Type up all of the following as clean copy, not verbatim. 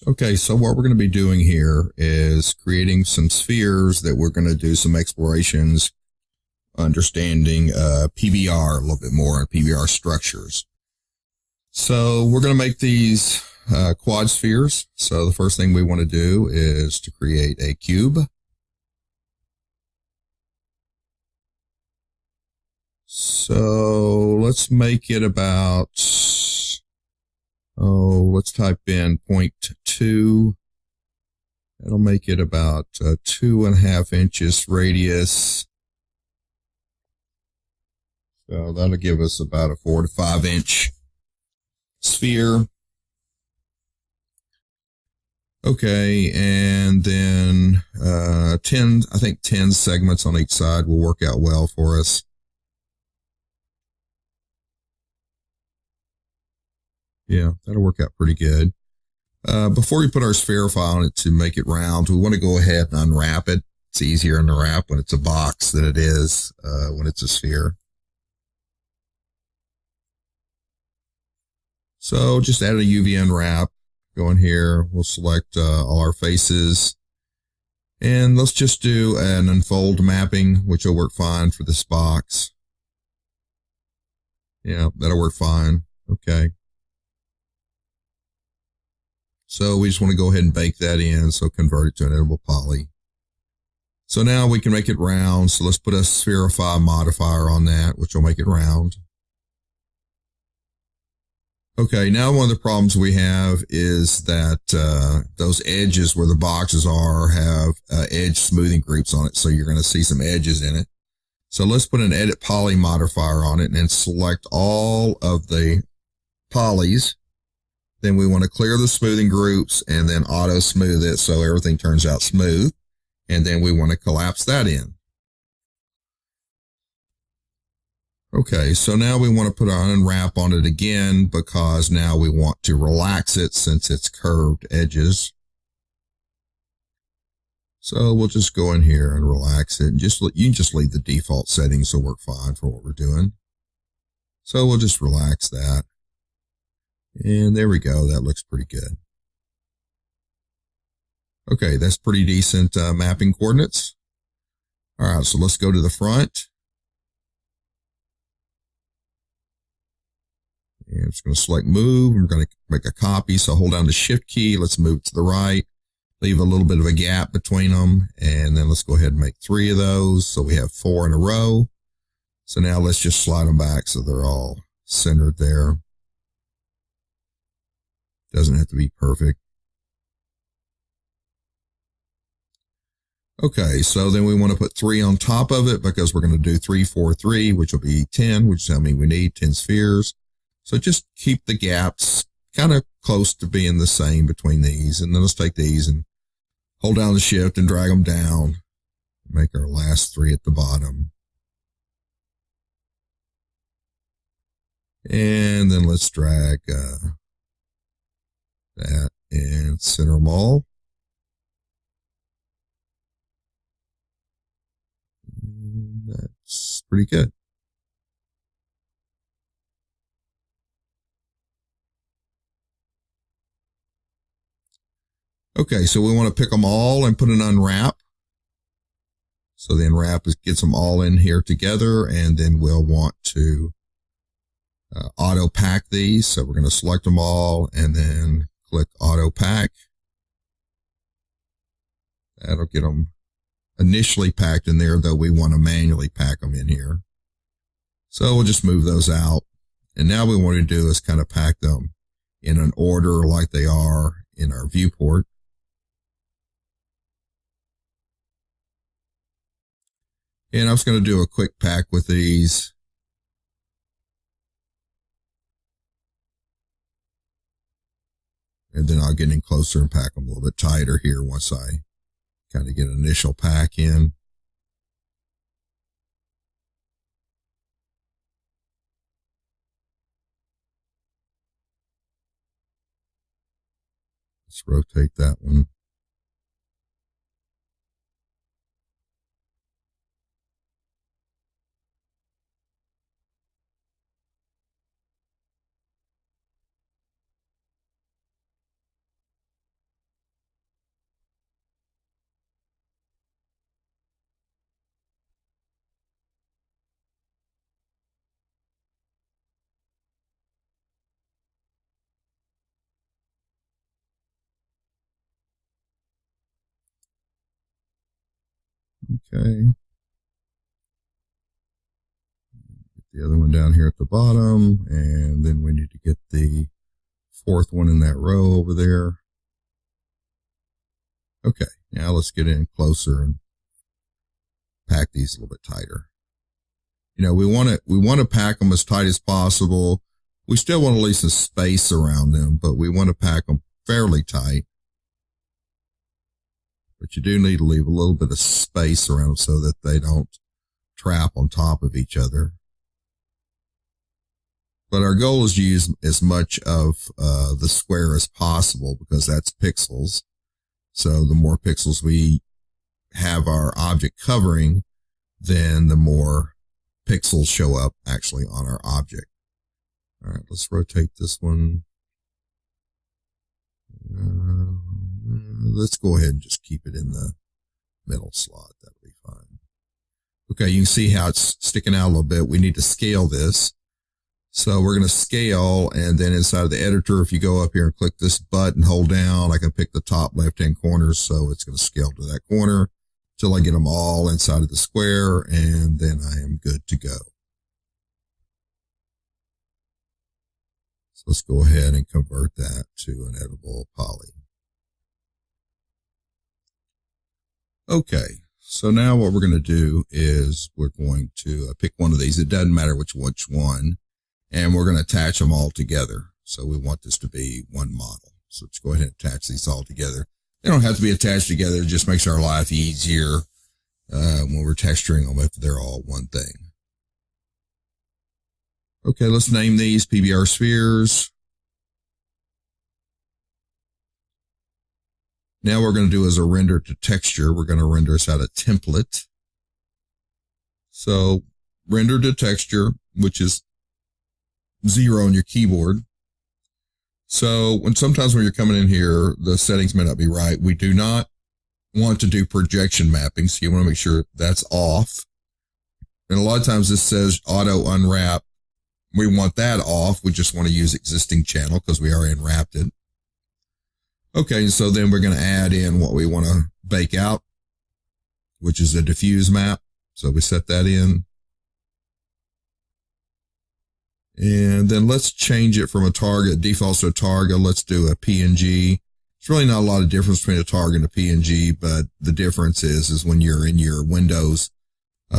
Okay, so what we're going to be doing here is creating some spheres that we're going to do some explorations, understanding PBR a little bit more and PBR structures. So we're going to make these quad spheres. So the first thing we want to do is to create a cube. So let's make it about, let's type in 0.2. That'll make it about 2.5 inches radius. So that'll give us about a 4 to 5 inch sphere. Okay, and then 10 segments on each side will work out well for us. Yeah, that'll work out pretty good. Before we put our sphere file on it to make it round, we want to go ahead and unwrap it. It's easier to wrap when it's a box than it is when it's a sphere. So just add a UV unwrap. Go in here. We'll select all our faces. And let's just do an unfold mapping, which will work fine for this box. Yeah, that'll work fine. Okay. So we just want to go ahead and bake that in. So convert it to an editable poly. So now we can make it round. So let's put a spherify modifier on that, which will make it round. Okay, now one of the problems we have is that those edges where the boxes are have edge smoothing groups on it. So you're going to see some edges in it. So let's put an edit poly modifier on it and then select all of the polys. Then we want to clear the smoothing groups and then auto smooth it so everything turns out smooth. And then we want to collapse that in. Okay, so now we want to put our unwrap on it again because now we want to relax it since it's curved edges. So we'll just go in here and relax it. You can just leave the default settings to work fine for what we're doing. So we'll just relax that. And there we go. That looks pretty good. Okay, that's pretty decent mapping coordinates. All right, so let's go to the front. And I'm just going to select move. I'm going to make a copy. So hold down the shift key. Let's move to the right. Leave a little bit of a gap between them. And then let's go ahead and make 3 of those. So we have 4 in a row. So now let's just slide them back so they're all centered there. Doesn't have to be perfect. Okay, so then we want to put 3 on top of it because we're going to do 3, 4, 3, which will be 10, which is how many we need, 10 spheres. So just keep the gaps kind of close to being the same between these. And then let's take these and hold down the shift and drag them down. Make our last 3 at the bottom. And then let's drag that and center them all. And that's pretty good. Okay, so we want to pick them all and put an unwrap. So the unwrap gets them all in here together, and then we'll want to auto pack these. So we're going to select them all and then click auto pack. That'll get them initially packed in there, though we want to manually pack them in here. So we'll just move those out. And now what we want to do is kind of pack them in an order like they are in our viewport. And I'm just going to do a quick pack with these. And then I'll get in closer and pack them a little bit tighter here once I kind of get an initial pack in. Let's rotate that one. Okay. Get the other one down here at the bottom, and then we need to get the fourth one in that row over there. Okay, now let's get in closer and pack these a little bit tighter. You know, we want to pack them as tight as possible. We still want to leave some space around them, but we want to pack them fairly tight. But you do need to leave a little bit of space around them so that they don't trap on top of each other. But our goal is to use as much of the square as possible because that's pixels. So the more pixels we have our object covering, then the more pixels show up actually on our object. All right, let's rotate this one. Let's go ahead and just keep it in the middle slot. That'll be fine. Okay, you can see how it's sticking out a little bit. We need to scale this. So we're going to scale, and then inside of the editor, if you go up here and click this button, hold down, I can pick the top left-hand corner, so it's going to scale to that corner till I get them all inside of the square, and then I am good to go. So let's go ahead and convert that to an editable poly. Okay, so now what we're going to do is we're going to pick one of these. It doesn't matter which one. And we're going to attach them all together. So we want this to be one model. So let's go ahead and attach these all together. They don't have to be attached together. It just makes our life easier when we're texturing them if they're all one thing. Okay, let's name these PBR spheres. Now what we're going to do is a render to texture. We're going to render this out a template. So render to texture, which is 0 on your keyboard. So sometimes when you're coming in here, the settings may not be right. We do not want to do projection mapping. So you want to make sure that's off. And a lot of times this says auto unwrap. We want that off. We just want to use existing channel because we already unwrapped it. Okay. So then we're going to add in what we want to bake out, which is a diffuse map. So we set that in. And then let's change it from a target, defaults to a target. Let's do a PNG. It's really not a lot of difference between a target and a PNG, but the difference is when you're in your Windows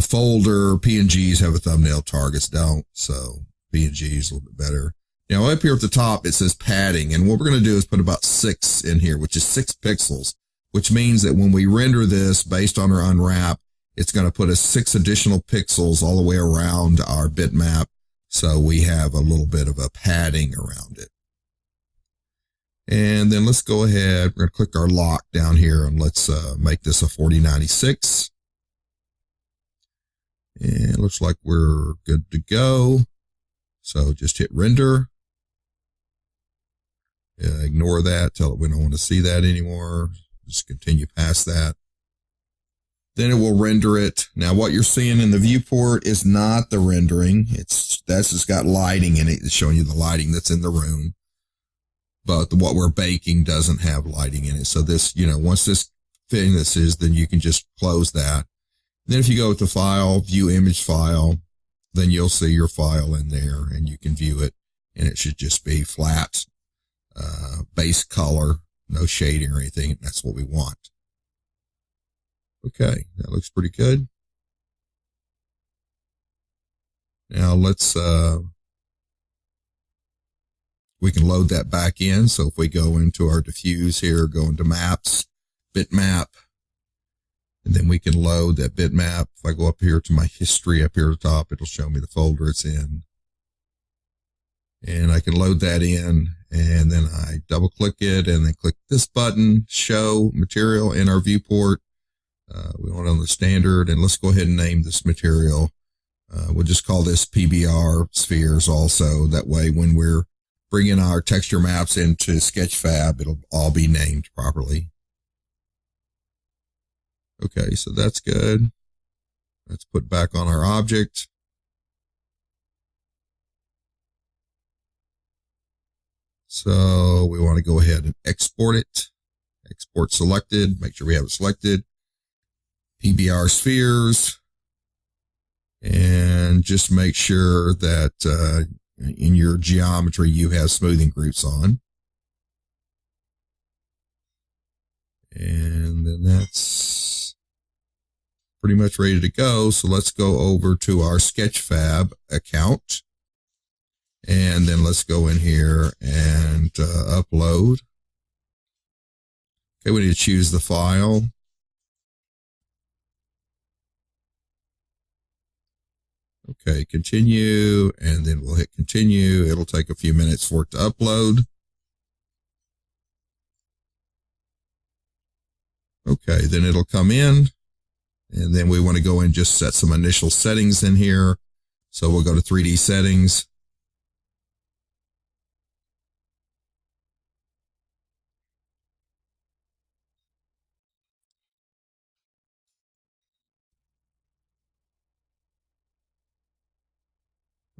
folder, PNGs have a thumbnail, targets don't. So PNG is a little bit better. Now up here at the top, it says padding. And what we're going to do is put about 6 in here, which is 6 pixels, which means that when we render this based on our unwrap, it's going to put us 6 additional pixels all the way around our bitmap. So we have a little bit of a padding around it. And then let's go ahead. We're going to click our lock down here and let's make this a 4096. And it looks like we're good to go. So just hit render. Ignore that. Tell it we don't want to see that anymore. Just continue past that. Then it will render it. Now what you're seeing in the viewport is not the rendering. That's just got lighting in it. It's showing you the lighting that's in the room. But what we're baking doesn't have lighting in it. So this, once this finishes, then you can just close that. Then if you go to file, view image file, then you'll see your file in there and you can view it. And it should just be flat, base color, no shading or anything. That's what we want. Okay, that looks pretty good. Now let's, we can load that back in. So if we go into our diffuse here, go into maps, bitmap, and then we can load that bitmap. If I go up here to my history up here at the top, it'll show me the folder it's in. And I can load that in, and then I double click it and then click this button, show material in our viewport. We want it on the standard, and let's go ahead and name this material. We'll just call this PBR spheres also. That way when we're bringing our texture maps into Sketchfab, it'll all be named properly. Okay, so that's good. Let's put back on our object. So we want to go ahead and export it. Export selected. Make sure we have it selected. PBR spheres, and just make sure that in your geometry you have smoothing groups on. And then that's pretty much ready to go. So let's go over to our Sketchfab account. And then let's go in here and upload. Okay, we need to choose the file. Okay, continue, and then we'll hit continue. It'll take a few minutes for it to upload. Okay, then it'll come in, and then we want to go and just set some initial settings in here. So we'll go to 3D settings.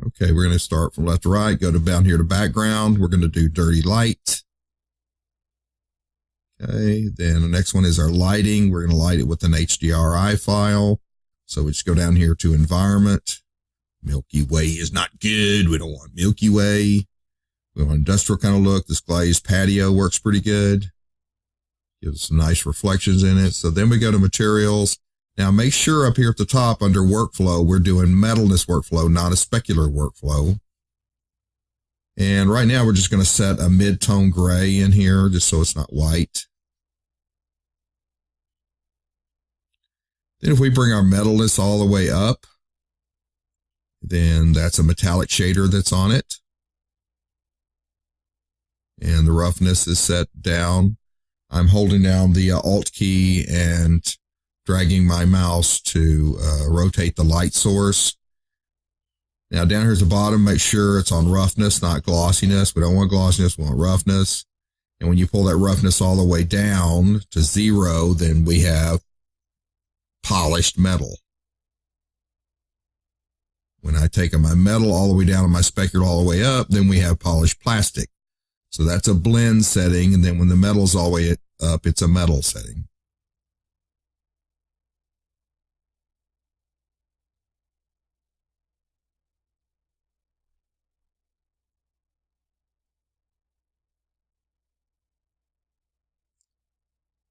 Okay, we're going to start from left to right, go down here to background. We're going to do dirty light. Okay, then the next one is our lighting. We're going to light it with an HDRI file. So we just go down here to environment. Milky Way is not good. We don't want Milky Way. We want industrial kind of look. This glazed patio works pretty good. Gives some nice reflections in it. So then we go to materials. Now make sure up here at the top under workflow, we're doing metalness workflow, not a specular workflow. And right now we're just going to set a mid-tone gray in here just so it's not white. Then if we bring our metalness all the way up, then that's a metallic shader that's on it. And the roughness is set down. I'm holding down the Alt key and dragging my mouse to rotate the light source. Now down here at the bottom, make sure it's on roughness, not glossiness. We don't want glossiness, we want roughness. And when you pull that roughness all the way down to 0, then we have polished metal. When I take my metal all the way down and my specular all the way up, then we have polished plastic. So that's a blend setting. And then when the metal's all the way up, it's a metal setting.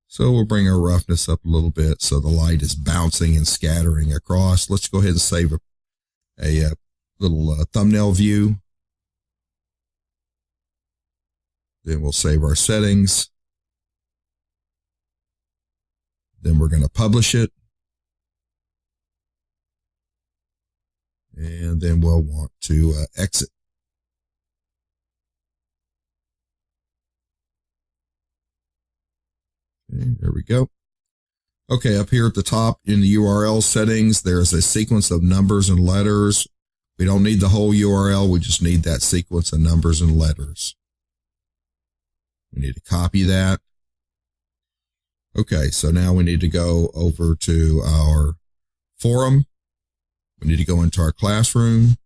So we'll bring our roughness up a little bit so the light is bouncing and scattering across. Let's go ahead and save a little thumbnail view. Then we'll save our settings. Then we're going to publish it. And then we'll want to exit. Okay, there we go. Okay, up here at the top in the URL settings, there's a sequence of numbers and letters. We don't need the whole URL. We just need that sequence of numbers and letters. We need to copy that. Okay, so now we need to go over to our forum. We need to go into our classroom.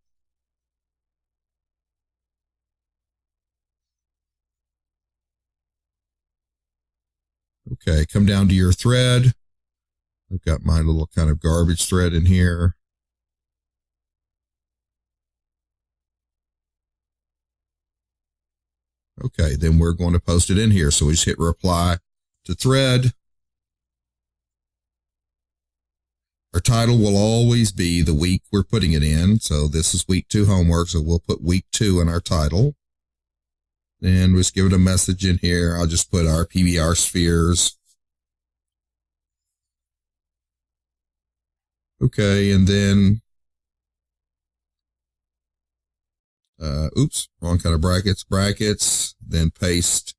Okay, come down to your thread. I've got my little kind of garbage thread in here. Okay, then we're going to post it in here. So we just hit reply to thread. Our title will always be the week we're putting it in. So this is week 2 homework. So we'll put week 2 in our title. And we'll just give it a message in here. I'll just put our PBR spheres. Okay, and then, oops, wrong kind of brackets, then paste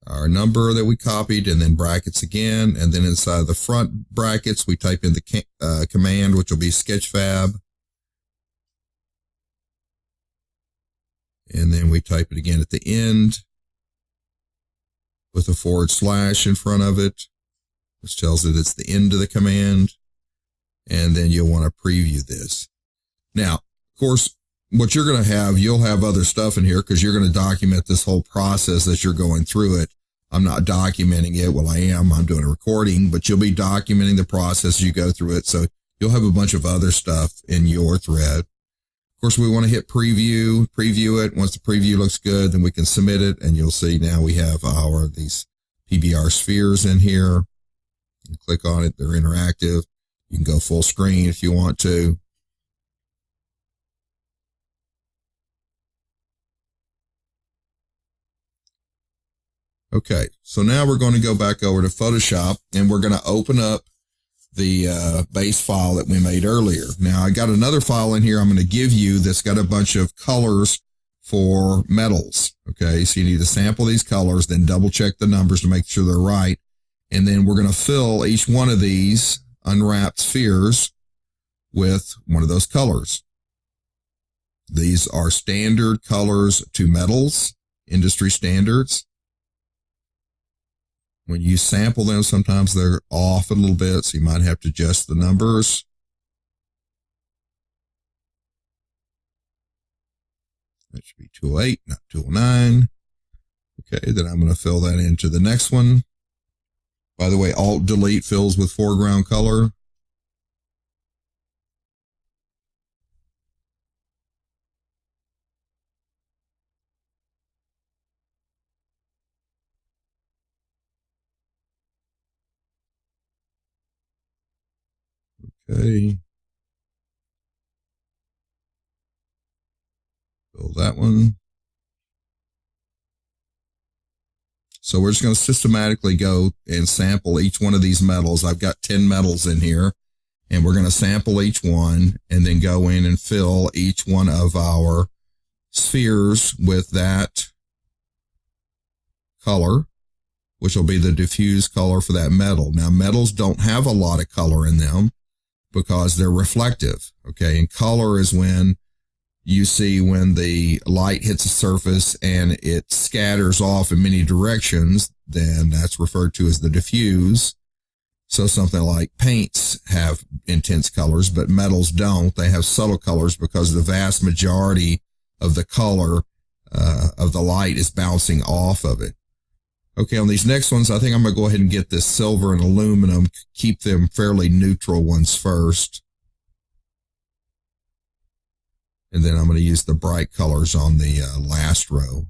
our number that we copied, and then brackets again, and then inside the front brackets, we type in the command, which will be Sketchfab. And then we type it again at the end with a / in front of it, which tells it it's the end of the command. And then you'll want to preview this. Now, of course, what you're going to have, you'll have other stuff in here because you're going to document this whole process as you're going through it. I'm not documenting it. Well, I am. I'm doing a recording, but you'll be documenting the process as you go through it. So you'll have a bunch of other stuff in your thread. Of course, we want to hit preview it. Once the preview looks good, then we can submit it. And you'll see now we have these PBR spheres in here. You click on it. They're interactive. You can go full screen if you want to. Okay, so now we're going to go back over to Photoshop and we're going to open up the base file that we made earlier. Now I got another file in here I'm going to give you that's got a bunch of colors for metals. Okay, so you need to sample these colors, then double check the numbers to make sure they're right. And then we're going to fill each one of these unwrapped spheres with one of those colors. These are standard colors to metals, industry standards. When you sample them, sometimes they're off a little bit, so you might have to adjust the numbers. That should be 208, not 209. Okay, then I'm going to fill that into the next one. By the way, Alt-Delete fills with foreground color. Okay. Fill that one. So we're just going to systematically go and sample each one of these metals. I've got 10 metals in here, and we're going to sample each one and then go in and fill each one of our spheres with that color, which will be the diffuse color for that metal. Now, metals don't have a lot of color in them because they're reflective. Okay. And color is when you see when the light hits a surface and it scatters off in many directions, then that's referred to as the diffuse. So something like paints have intense colors, but metals don't. They have subtle colors because the vast majority of the color of the light is bouncing off of it. Okay, on these next ones, I think I'm going to go ahead and get this silver and aluminum, keep them fairly neutral ones first. And then I'm going to use the bright colors on the last row.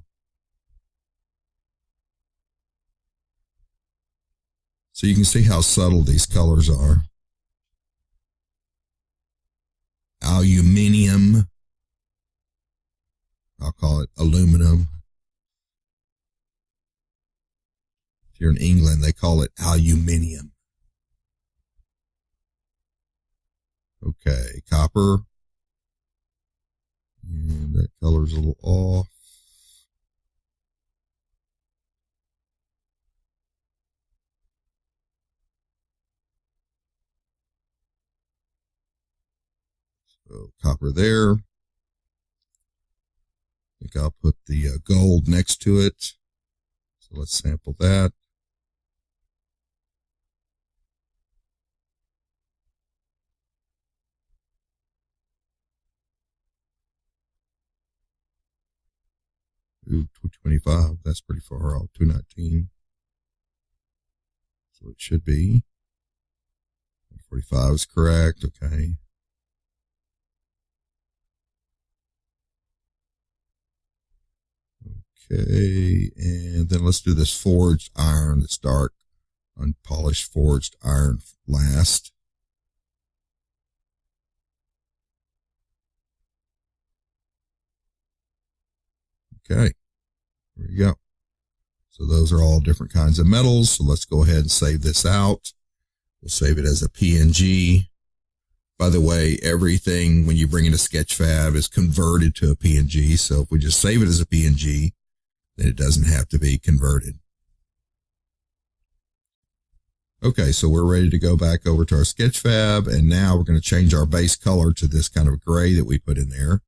So you can see how subtle these colors are. Aluminium. I'll call it aluminum. If you're in England, they call it aluminium. Okay, copper. And that color's a little off. So copper there. I think I'll put the gold next to it. So let's sample that. Ooh, 225, that's pretty far out, 219. So it should be. 145 is correct, okay. Okay, and then let's do this forged iron, this dark, unpolished forged iron last. Okay, there you go. So those are all different kinds of metals. So let's go ahead and save this out. We'll save it as a PNG. By the way, everything when you bring into Sketchfab is converted to a PNG. So if we just save it as a PNG, then it doesn't have to be converted. Okay, so we're ready to go back over to our Sketchfab, and now we're going to change our base color to this kind of gray that we put in there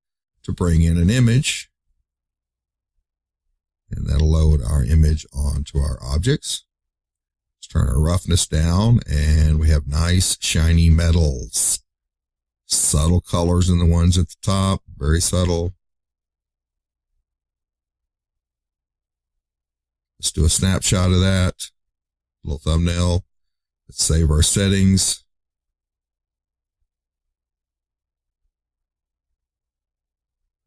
to bring in an image. And that'll load our image onto our objects. Let's turn our roughness down, and we have nice shiny metals. Subtle colors in the ones at the top, very subtle. Let's do a snapshot of that. Little thumbnail. Let's save our settings.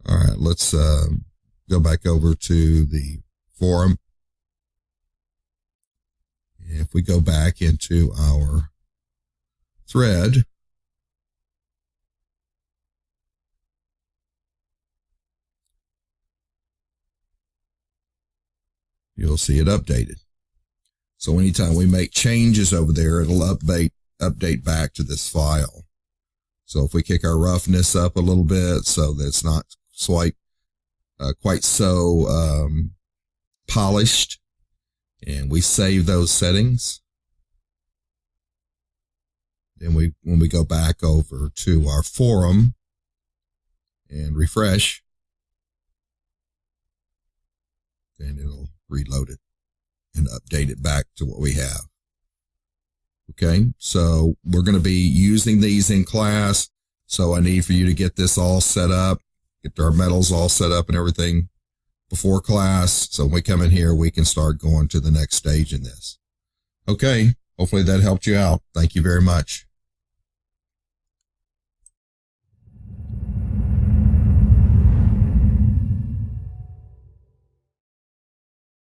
All right, let's go back over to the forum. If we go back into our thread, you'll see it updated. So anytime we make changes over there, it'll update back to this file. So if we kick our roughness up a little bit so that it's not quite so polished, and we save those settings, then when we go back over to our forum and refresh, then it'll reload it and update it back to what we have. Okay, so we're going to be using these in class. So I need for you to get this all set up, get our metals all set up and everything before class. So when we come in here, we can start going to the next stage in this. Okay, hopefully that helped you out. Thank you very much.